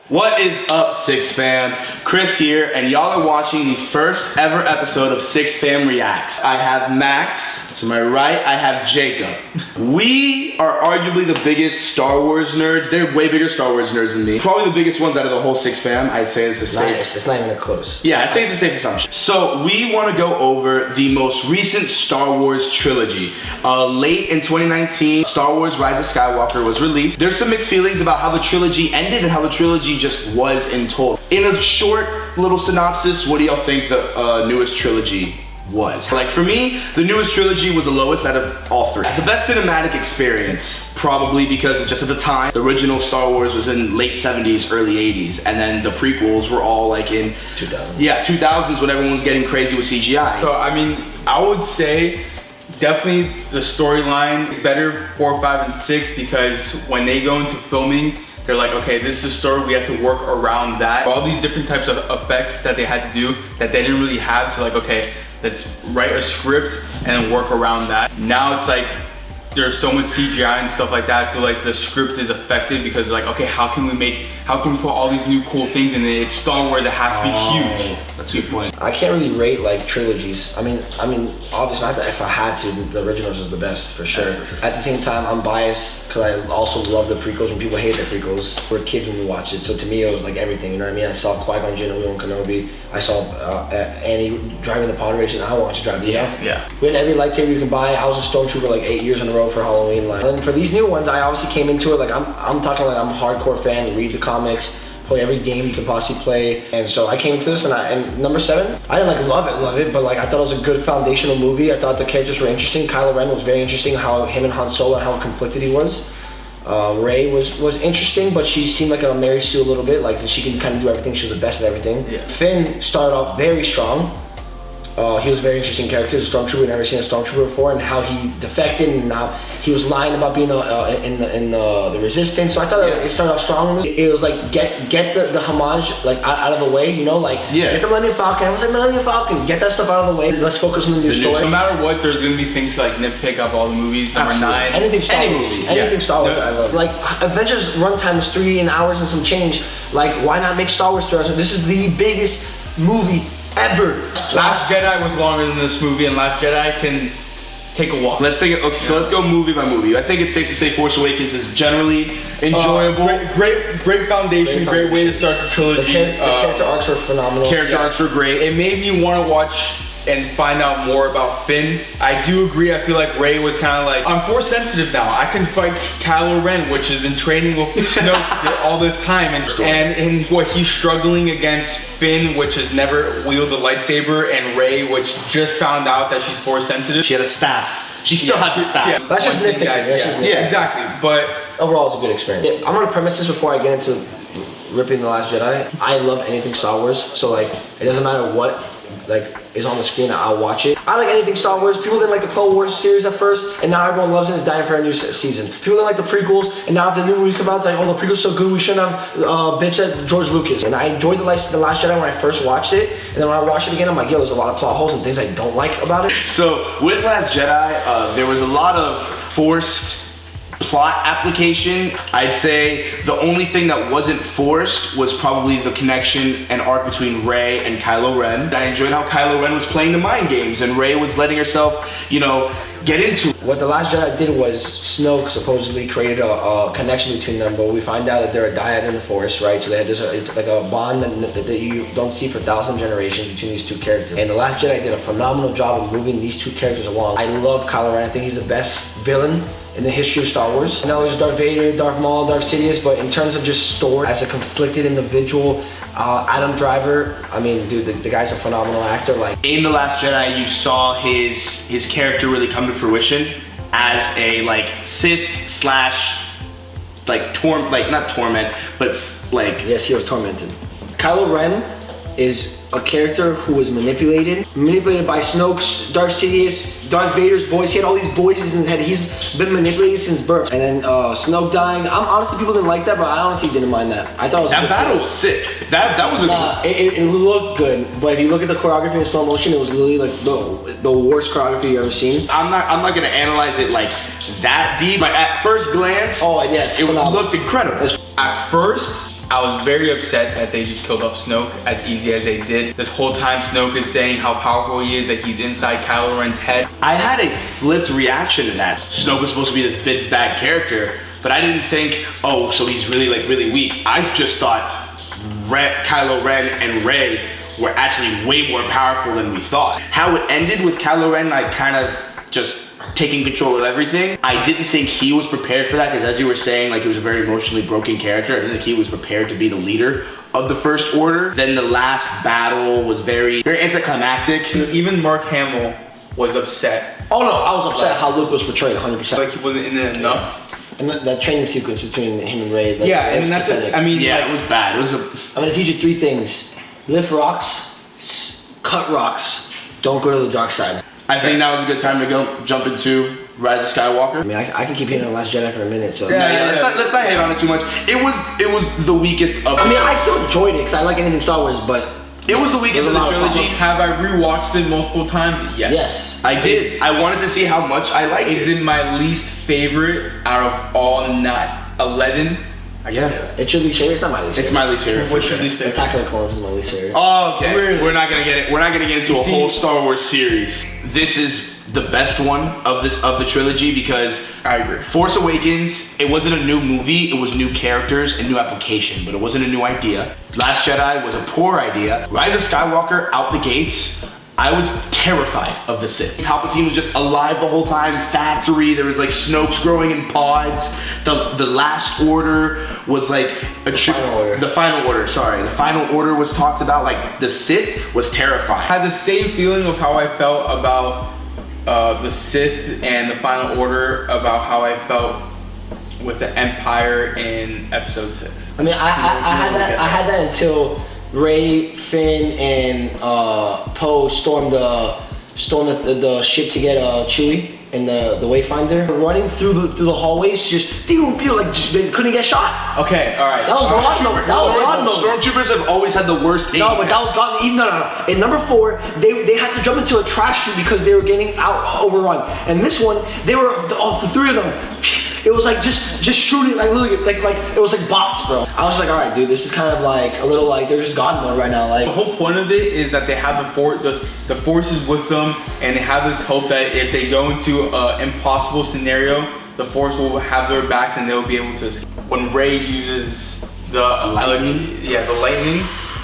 What is up, Six Fam? Chris here, and y'all are watching the first ever episode of Six Fam Reacts. I have Max, to my right, I have Jacob. We are arguably the biggest Star Wars nerds. They're way bigger Star Wars nerds than me. Probably the biggest ones out of the whole Six Fam. I'd say it's a safe. It's not even a close. Yeah, I'd say it's a safe assumption. So we want to go over the most recent Star Wars trilogy. Late in 2019, Star Wars Rise of Skywalker was released. There's some mixed feelings about how the trilogy ended and how the trilogy just was in total. In a short little synopsis, what do y'all think the newest trilogy was? Like for me, the newest trilogy was the lowest out of all three. The best cinematic experience, probably because just at the time, the original Star Wars was in late 70s, early 80s, and then the prequels were all like in 2000. Yeah, 2000s when everyone was getting crazy with CGI. So I mean, I would say definitely the storyline is better 4, 5, and 6 because when they go into filming, they're like, okay, this is the story, we have to work around that. All these different types of effects that they had to do that they didn't really have, so like, okay, let's write a script and then work around that. Now it's like, there's so much CGI and stuff like that. I feel like the script is effective because they're like, okay, how can we put all these new cool things in it? It's Star Wars, it has to be huge. That's a good point. I can't really rate like trilogies. I mean, obviously, if I had to, the originals is the best for sure. At the same time, I'm biased because I also love the prequels. When people hate the prequels, we're kids when we watched it. So to me, it was like everything. You know what I mean? I saw Qui-Gon Jinn, Obi-Wan Kenobi. I saw Annie driving the pod race, and I wanted to drive the Yeah. We had every lightsaber you can buy. I was a stormtrooper like 8 years in a row for Halloween. Like, and for these new ones, I obviously came into it like I'm talking like I'm a hardcore fan. Read the comics, play every game you can possibly play, and so I came into this and number 7, I didn't like love it, but like I thought it was a good foundational movie. I thought the characters were interesting. Kylo Ren was very interesting. How him and Han Solo, how conflicted he was. Rey was interesting, but she seemed like a Mary Sue a little bit. Like she can kind of do everything. She was the best at everything. Yeah. Finn started off very strong. He was a very interesting character. He's a stormtrooper. We've never seen a stormtrooper before, and how he defected and how he was lying about being in the resistance. So I thought it started off strong. It was like get the homage like out of the way, you know, like get the Millennium Falcon. I was like Millennium Falcon, get that stuff out of the way. Let's focus on the new story. No matter what, there's gonna be things to like nitpick up all the movies. Number 9, anything Star Wars, anything Star Wars, I love. Like Avengers runtime was 3 hours and some change. Like why not make Star Wars 3 hours? This is the biggest movie ever. Last Jedi was longer than this movie, and Last Jedi can take a walk. Let's go movie by movie. I think it's safe to say Force Awakens is generally enjoyable. Great foundation, great way to start the trilogy. The character arcs were phenomenal. Character arcs were great. It made me want to watch and find out more about Finn. I do agree, I feel like Rey was kind of like, I'm force sensitive now. I can fight Kylo Ren, which has been training with Snoke all this time, and what he's struggling against Finn, which has never wielded a lightsaber, and Rey, which just found out that she's force sensitive. She had a staff. She still had the staff. Yeah, That's just nitpicking. Yeah, exactly. But overall, it's a good experience. I'm gonna premise this before I get into ripping The Last Jedi. I love anything Star Wars, so like it doesn't matter what like is on the screen, I'll watch it. I like anything Star Wars. People didn't like the Clone Wars series at first, and now everyone loves it and is dying for a new season. People didn't like the prequels, and now if the new movie comes out, it's like, oh, the prequels are so good, we shouldn't have bitch at George Lucas. And I enjoyed The Last Jedi when I first watched it, and then when I watched it again, I'm like, yo, there's a lot of plot holes and things I don't like about it. So with Last Jedi, there was a lot of forced plot application. I'd say the only thing that wasn't forced was probably the connection and arc between Rey and Kylo Ren. I enjoyed how Kylo Ren was playing the mind games and Rey was letting herself, you know, get into it. What The Last Jedi did was Snoke supposedly created a connection between them, but we find out that they're a dyad in the Force, right? So there's like a bond that you don't see for 1,000 generations between these two characters. And The Last Jedi did a phenomenal job of moving these two characters along. I love Kylo Ren. I think he's the best villain in the history of Star Wars. I know there's Darth Vader, Darth Maul, Darth Sidious, but in terms of just story, as a conflicted individual, Adam Driver, I mean, dude, the guy's a phenomenal actor. Like in The Last Jedi, you saw his character really come to fruition as a like Sith slash like not torment, but like yes, he was tormented. Kylo Ren is a character who was manipulated by Snoke's, Darth Sidious, Darth Vader's voice. He had all these voices in his head. He's been manipulated since birth. And then Snoke dying. Honestly, people didn't like that, but I honestly didn't mind that. I thought it was that battle was sick. That was it looked good, but if you look at the choreography in slow motion, it was literally like the worst choreography you've ever seen. I'm not gonna analyze it like that deep, but at first glance, oh yeah, it looked incredible. At first, I was very upset that they just killed off Snoke as easy as they did. This whole time Snoke is saying how powerful he is, that he's inside Kylo Ren's head. I had a flipped reaction to that. Snoke was supposed to be this big bad character, but I didn't think, oh, so he's really like really weak. I just thought Kylo Ren and Rey were actually way more powerful than we thought. How it ended with Kylo Ren like kind of just taking control of everything, I didn't think he was prepared for that, because as you were saying, like, he was a very emotionally broken character. I didn't think he was prepared to be the leader of the First Order. Then the last battle was very anticlimactic. Even Mark Hamill was upset. Oh no, I was upset how Luke was portrayed 100%. Like he wasn't in it enough. And that training sequence between him and Rey. Yeah, and that's it. I mean, yeah, like, it was bad. It was a... I'm gonna teach you 3 things: lift rocks, cut rocks, don't go to the dark side. I think now is a good time to jump into Rise of Skywalker. I mean, I can keep hitting on Last Jedi for a minute, so. Yeah, let's not hit on it too much. It was the weakest of the I mean, I still enjoyed it because I like anything Star Wars, but it was the weakest of the trilogy. Have I rewatched it multiple times? Yes. Yes. I did. I wanted to see how much I liked it. Is it my least favorite out of all 11? Yeah. It's your least favorite? It's not my least favorite. It's my least favorite. What's your least favorite? Attack of the Clones is my least favorite. Oh, okay. Really? We're not gonna get it. We're not gonna get into a whole Star Wars series. This is the best one of the trilogy, because I agree. Force Awakens, it wasn't a new movie, it was new characters and new application, but it wasn't a new idea. Last Jedi was a poor idea. Rise of Skywalker, out the gates, I was terrified of the Sith. Palpatine was just alive the whole time, factory, there was like Snoke's growing in pods. The Last Order was like The Final Order, sorry. The Final Order was talked about, like the Sith was terrifying. I had the same feeling of how I felt about the Sith and the Final Order, about how I felt with the Empire in Episode 6. I mean, I had that until Rey, Finn, and Poe stormed the ship to get Chewie and the Wayfinder. Running through the hallways, just they couldn't get shot. Okay, all right. That was God mode. Stormtroopers have always had the worst aim. No, but that was God. Even no. In number 4, they had to jump into a trash chute because they were getting overrun. And this one, they were the 3 of them. It was like just shooting like literally like it was like bots, bro. I was like, all right, dude, this is kind of like a little like they're just God mode right now. Like the whole point of it is that they have the forces with them, and they have this hope that if they go into an impossible scenario, the Force will have their backs and they'll be able to escape. When Rey uses the lightning, the lightning,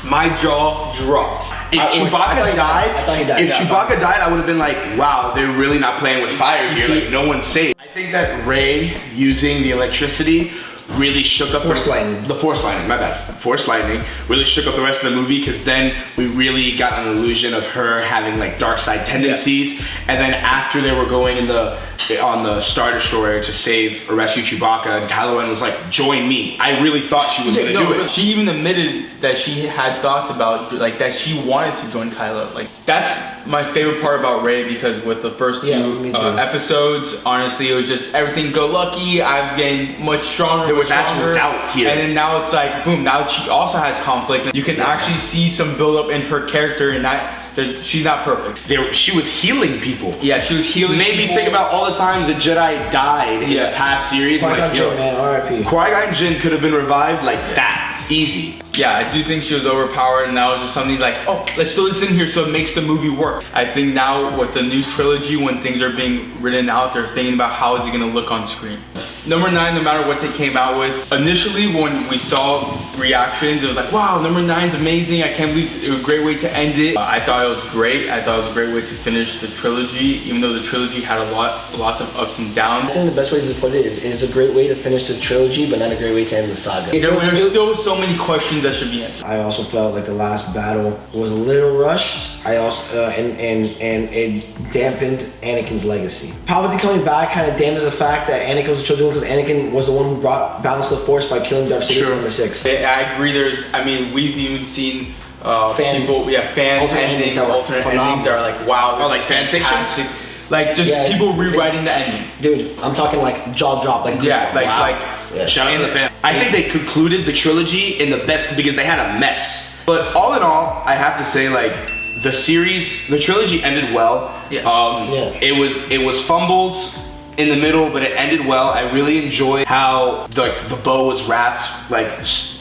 my jaw dropped. If Chewbacca died, I thought he died. If Chewbacca died, I would have been like, wow, they're really not playing with fire here. Like, no one's safe. I think that Rey using the electricity really shook up Force lightning. The Force lightning, my bad. Force lightning really shook up the rest of the movie, because then we really got an illusion of her having like dark side tendencies. Yeah. And then after they were going on the Star Destroyer to save or rescue Chewbacca, and Kylo Ren was like, join me. I really thought she was gonna do it. She even admitted that she had thoughts about like that she wanted to join Kylo. Like that's my favorite part about Rey, because with the first 2 episodes, honestly, it was just everything go lucky. I'm getting much stronger. There was actual doubt here. And then now it's like, boom, now she also has conflict. You can actually see some build up in her character, and that she's not perfect. She was healing people. Yeah, she was healing Made me think about all the times a Jedi died in the past series. Qui-Gon Jinn, man, R.I.P. Qui-Gon Jinn could have been revived like that. Easy. Yeah, I do think she was overpowered, and that was just something like, oh, let's throw this in here so it makes the movie work. I think now with the new trilogy, when things are being written out, they're thinking about how is it gonna look on screen. Number 9, no matter what they came out with, initially when we saw reactions, it was like, wow, number 9's amazing. I can't believe it was a great way to end it. I thought it was great. I thought it was a great way to finish the trilogy, even though the trilogy had lots of ups and downs. I think the best way to put it is a great way to finish the trilogy, but not a great way to end the saga. There's still so many questions that should be answered. I also felt like the last battle was a little rushed. I also and it dampened Anakin's legacy. Palpatine coming back kind of dampens the fact that Anakin was a children, because Anakin was the one who brought balance to the Force by killing Darth Sidious in number 6. I agree. We've even seen fans endings, alternate endings are like, wow. Oh, like fan fiction? Like just people rewriting the ending. Dude, I'm talking like jaw drop, like shout out to the fan. I think they concluded the trilogy in the best, because they had a mess. But all in all, I have to say, like, the trilogy ended well. Yeah. It was fumbled. in the middle, but it ended well. I really enjoyed how the bow was wrapped, like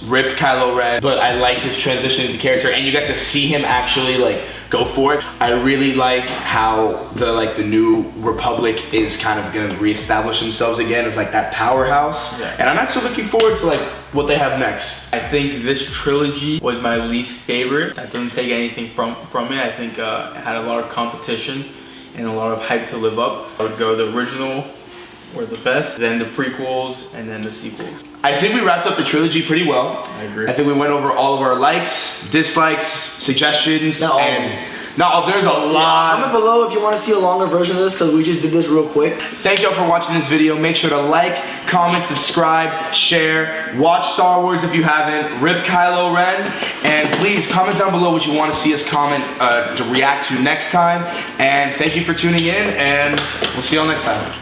rip Kylo Ren, but I like his transition into character, and you got to see him actually like go forth. I really like how the new Republic is kind of gonna reestablish themselves again as like that powerhouse. Yeah. And I'm actually looking forward to like what they have next. I think this trilogy was my least favorite. I didn't take anything from it. I think it had a lot of competition and a lot of hype to live up. I would go the original were the best, then the prequels, and then the sequels. I think we wrapped up the trilogy pretty well. I agree. I think we went over all of our likes, dislikes, suggestions, Not all of and there's a lot. Comment below if you want to see a longer version of this, because we just did this real quick. Thank y'all for watching this video. Make sure to like, comment, subscribe, share, watch Star Wars if you haven't, rip Kylo Ren, and please comment down below what you want to see us to react to next time. And thank you for tuning in, and we'll see y'all next time.